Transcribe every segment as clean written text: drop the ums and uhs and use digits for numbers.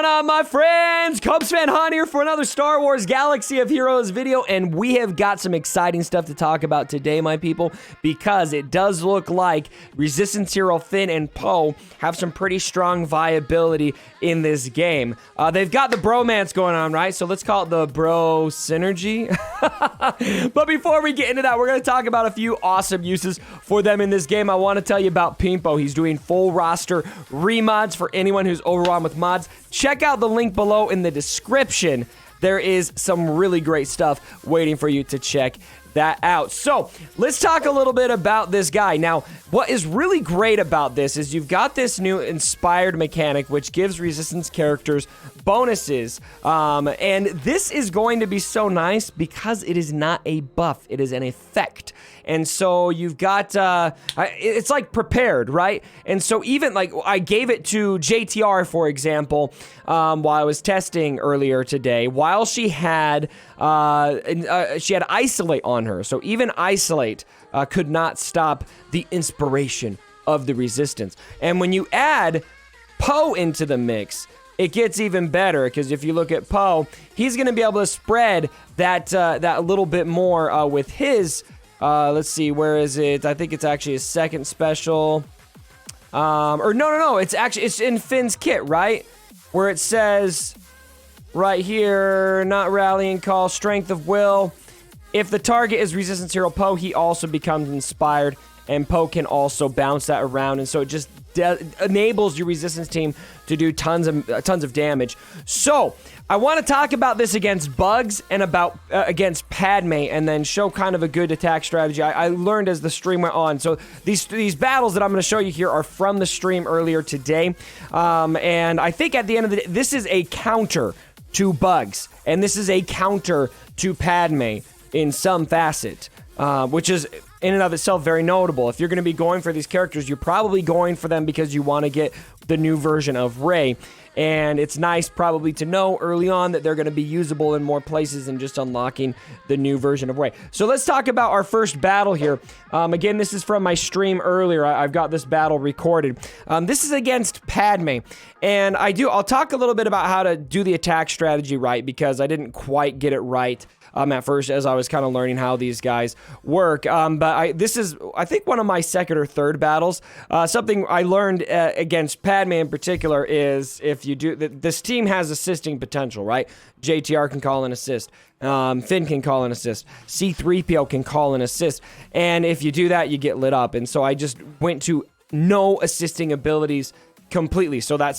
going on, my friends? Cubs fan Han here for another Star Wars Galaxy of Heroes video, and we have got some exciting stuff to talk about today, my people, because it does look like Resistance Hero Finn and Poe have some pretty strong viability in this game. They've got the bromance going on, right? So let's call it the bro synergy. But before we get into that, we're going to talk about a few awesome uses for them in this game. I want to tell you about Pimpo. He's doing full roster remods for anyone who's overwhelmed with mods. Check out the link below in the description. There is some really great stuff waiting for you to check that out. So let's talk a little bit about this guy. Now, what is really great about this is you've got this new inspired mechanic, which gives Resistance characters bonuses. And this is going to be so nice because it is not a buff. It is an effect. And so you've got, it's like prepared, right? And so even like I gave it to JTR, for example, while I was testing earlier today, while she had Isolate on her. So even Isolate could not stop the inspiration of the Resistance. And when you add Poe into the mix, it gets even better, because if you look at Poe, he's going to be able to spread that that little bit more with his, let's see, where is it? I think it's actually his second special. Or no, it's in Finn's kit, right? Where it says right here, not rallying call, strength of will. If the target is Resistance Hero Poe, he also becomes inspired, and Poe can also bounce that around, and so it just enables your Resistance team to do tons of damage. So I want to talk about this against Bugs and about against Padme, and then show kind of a good attack strategy I learned as the stream went on. So these battles that I'm going to show you here are from the stream earlier today, and I think at the end of the day, this is a counter to Bugs, and this is a counter to Padme in some facet, which is in and of itself very notable. If you're going to be going for these characters, you're probably going for them because you want to get the new version of Rey. And it's nice probably to know early on that they're going to be usable in more places than just unlocking the new version of Rey. So let's talk about our first battle here. Again, this is from my stream earlier. I've got this battle recorded. This is against Padme. And I'll talk a little bit about how to do the attack strategy right, because I didn't quite get it right at first, as I was kind of learning how these guys work. But this is, I think, one of my second or third battles. Something I learned against Padme in particular is if you do, this team has assisting potential, right? JTR can call an assist. Finn can call an assist. C-3PO can call an assist. And if you do that, you get lit up. And so I just went to no assisting abilities completely. So that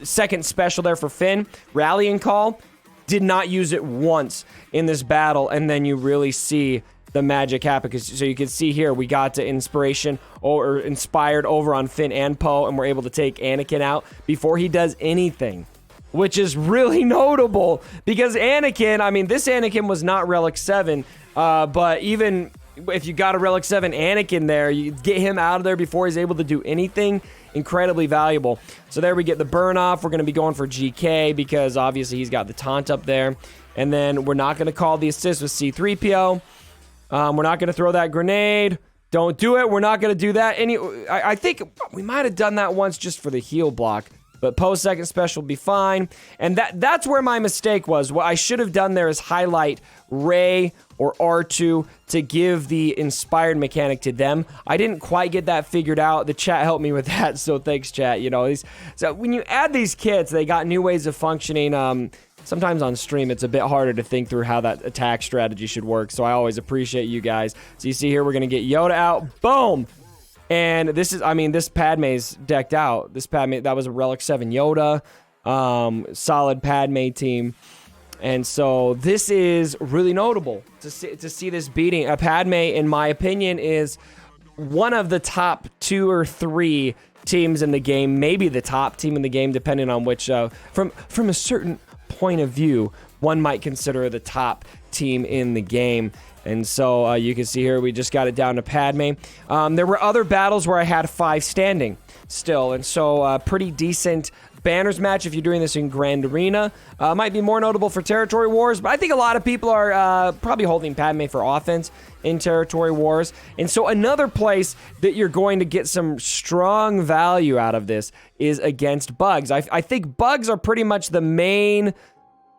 second special there for Finn, Rallying Call, did not use it once in this battle, and then you really see the magic happen. So you can see here, we got to inspired over on Finn and Poe, and we're able to take Anakin out before he does anything, which is really notable, because Anakin, I mean, this Anakin was not Relic 7, but even if you got a Relic 7 Anakin there, you get him out of there before he's able to do anything. Incredibly valuable. So there we get the burn off. We're going to be going for GK because obviously he's got the taunt up there. And then we're not going to call the assist with C-3PO. We're not going to throw that grenade. Don't do it. We're not going to do that. I think we might have done that once just for the heal block. But post second special will be fine. And that's where my mistake was. What I should have done there is highlight Rey or R2 to give the inspired mechanic to them. I didn't quite get that figured out. The chat helped me with that, so thanks, chat. You know, so when you add these kits, they got new ways of functioning. Sometimes on stream, it's a bit harder to think through how that attack strategy should work. So I always appreciate you guys. So you see here, we're going to get Yoda out. Boom! And this is, I mean, this Padme's decked out. This Padme, that was a Relic 7 Yoda. Solid Padme team. And so this is really notable to see this beating. Padme, in my opinion, is one of the top 2 or 3 teams in the game. Maybe the top team in the game, depending on which, from a certain point of view, one might consider the top team in the game. And so you can see here, we just got it down to Padme. There were other battles where I had 5 standing still, and so pretty decent Banners match if you're doing this in Grand Arena. Might be more notable for Territory Wars, but I think a lot of people are probably holding Padme for offense in Territory Wars. And so another place that you're going to get some strong value out of this is against bugs. I think bugs are pretty much the main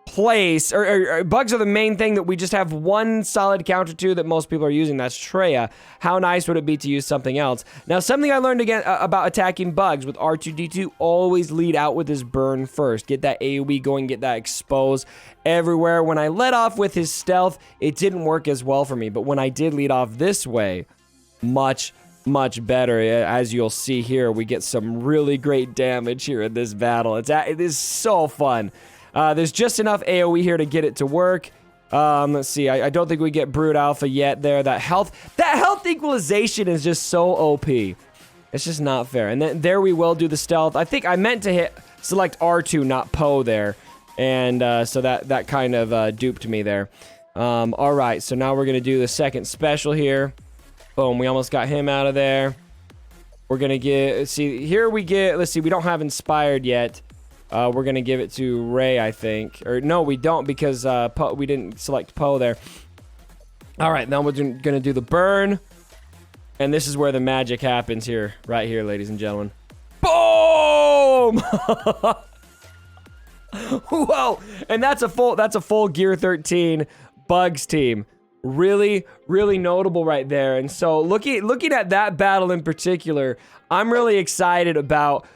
place, or bugs are the main thing that we just have one solid counter to that most people are using. That's Traya. How nice would it be to use something else? Now, something I learned again about attacking bugs with R2-D2, always lead out with his burn first. Get that AoE going, get that expose everywhere. When I led off with his stealth, it didn't work as well for me, but when I did lead off this way, much better. As you'll see here, we get some really great damage here in this battle. It is so fun. There's just enough AoE here to get it to work. Let's see. I don't think we get Brood Alpha yet there. That health equalization is just so OP. It's just not fair. And then there we will do the stealth. I think I meant to select R2, not Poe there. And so that kind of duped me there. All right. So now we're going to do the second special here. Boom. We almost got him out of there. We're going to get, let's see. Here we get, let's see. We don't have Inspired yet. We're going to give it to Rey, I think. Or no, we don't, because we didn't select Poe there. All right, now we're going to do the burn. And this is where the magic happens here. Right here, ladies and gentlemen. Boom! Whoa! And that's a full Gear 13 Bugs team. Really notable right there. And so looking at that battle in particular, I'm really excited about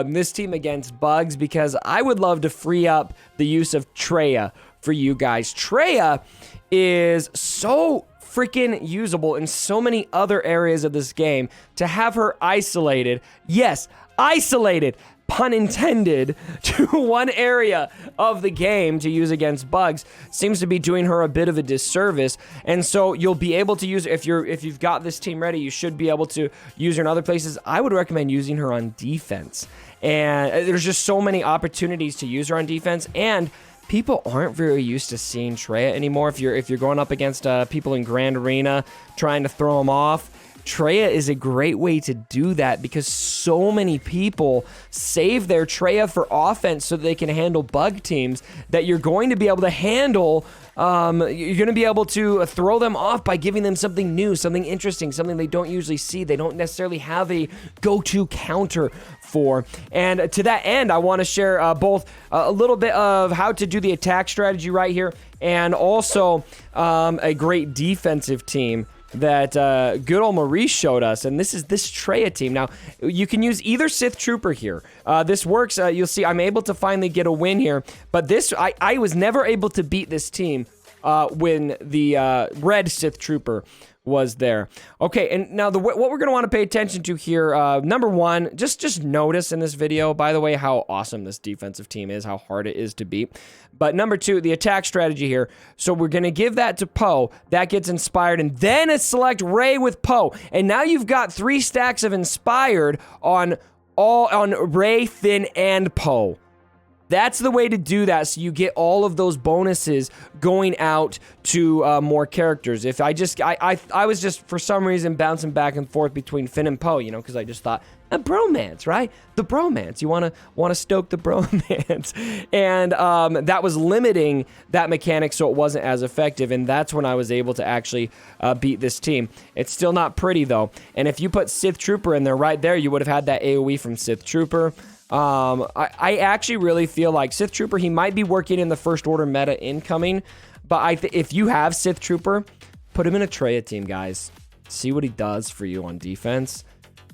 this team against bugs, because I would love to free up the use of Traya for you guys. Traya is so freaking usable in so many other areas of this game. To have her isolated, yes, isolated, pun intended, to one area of the game to use against bugs seems to be doing her a bit of a disservice. And so you'll be able to use, if you've got this team ready, you should be able to use her in other places. I would recommend using her on defense. And there's just so many opportunities to use her on defense, and people aren't very used to seeing Traya anymore. If you're going up against people in Grand Arena trying to throw them off, Traya is a great way to do that, because so many people save their Traya for offense so that they can handle bug teams that you're going to be able to handle. You're going to be able to throw them off by giving them something new, something interesting, something they don't usually see. They don't necessarily have a go-to counter for. And to that end, I want to share both a little bit of how to do the attack strategy right here, and also a great defensive team that good old Maurice showed us. And this is this Traya team. Now, you can use either Sith Trooper here. This works. You'll see I'm able to finally get a win here. But this, I was never able to beat this team when the red Sith Trooper was there. Okay, and now what we're going to want to pay attention to here, number one, just notice in this video, by the way, how awesome this defensive team is, how hard it is to beat. But number two, the attack strategy here. So we're going to give that to Poe. That gets Inspired, and then it's select Rey with Poe. And now you've got 3 stacks of Inspired on Rey, Finn, and Poe. That's the way to do that, so you get all of those bonuses going out to more characters. If I was just, for some reason, bouncing back and forth between Finn and Poe, because I just thought, a bromance, right? The bromance. You want to stoke the bromance. And that was limiting that mechanic, so it wasn't as effective, and that's when I was able to actually beat this team. It's still not pretty, though. And if you put Sith Trooper in there right there, you would have had that AoE from Sith Trooper. I actually really feel like Sith Trooper, he might be working in the First Order meta incoming, but if you have Sith Trooper, put him in a Traya team, guys. See what he does for you on defense.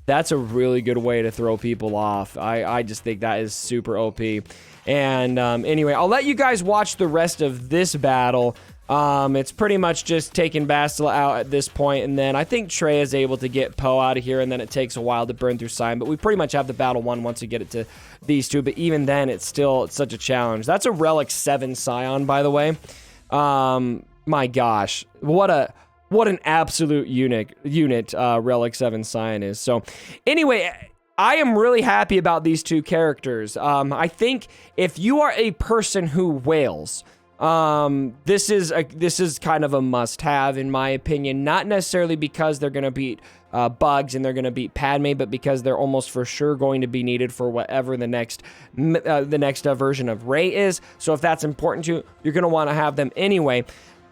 That's a really good way to throw people off. I just think that is super OP. And anyway, I'll let you guys watch the rest of this battle. It's pretty much just taking Bastila out at this point, and then I think Trey is able to get Poe out of here, and then it takes a while to burn through Sion, but we pretty much have the battle won once we get it to these two, but even then, it's such a challenge. That's a Relic 7 Sion, by the way. My gosh, what an absolute unit Relic 7 Sion is. So, anyway, I am really happy about these two characters. I think if you are a person who wails, This is kind of a must-have in my opinion. Not necessarily because they're gonna beat Bugs and they're gonna beat Padme, but because they're almost for sure going to be needed for whatever the next version of Rey is. So if that's important to you, you're gonna want to have them anyway.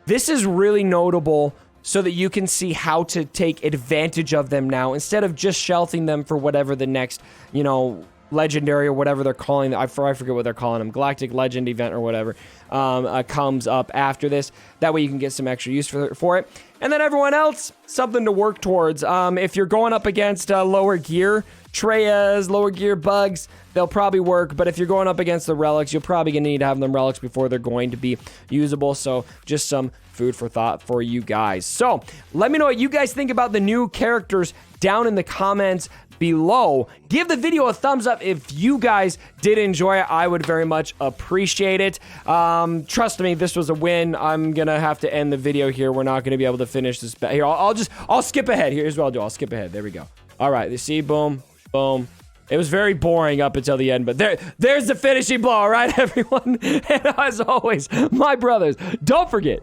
This is really notable so that you can see how to take advantage of them now instead of just shelving them for whatever the next, you know, legendary or whatever they're calling. I forget what they're calling them, galactic legend event or whatever comes up after this. That way you can get some extra use for it. And then everyone else, something to work towards. If you're going up against lower gear Treyas, lower gear Bugs, they'll probably work. But if you're going up against the relics, you're probably gonna need to have them relics before they're going to be usable. So just some food for thought for you guys. So let me know what you guys think about the new characters down in the comments below. Give the video a thumbs up if you guys did enjoy it. I would very much appreciate it. Trust me, this was a win. I'm gonna have to end the video here. We're not gonna be able to finish this. Here, I'll skip ahead. Here's what I'll do. I'll skip ahead. There we go. All right, you see, boom, boom. It was very boring up until the end, but there's the finishing blow. All right, everyone. And as always, my brothers, don't forget,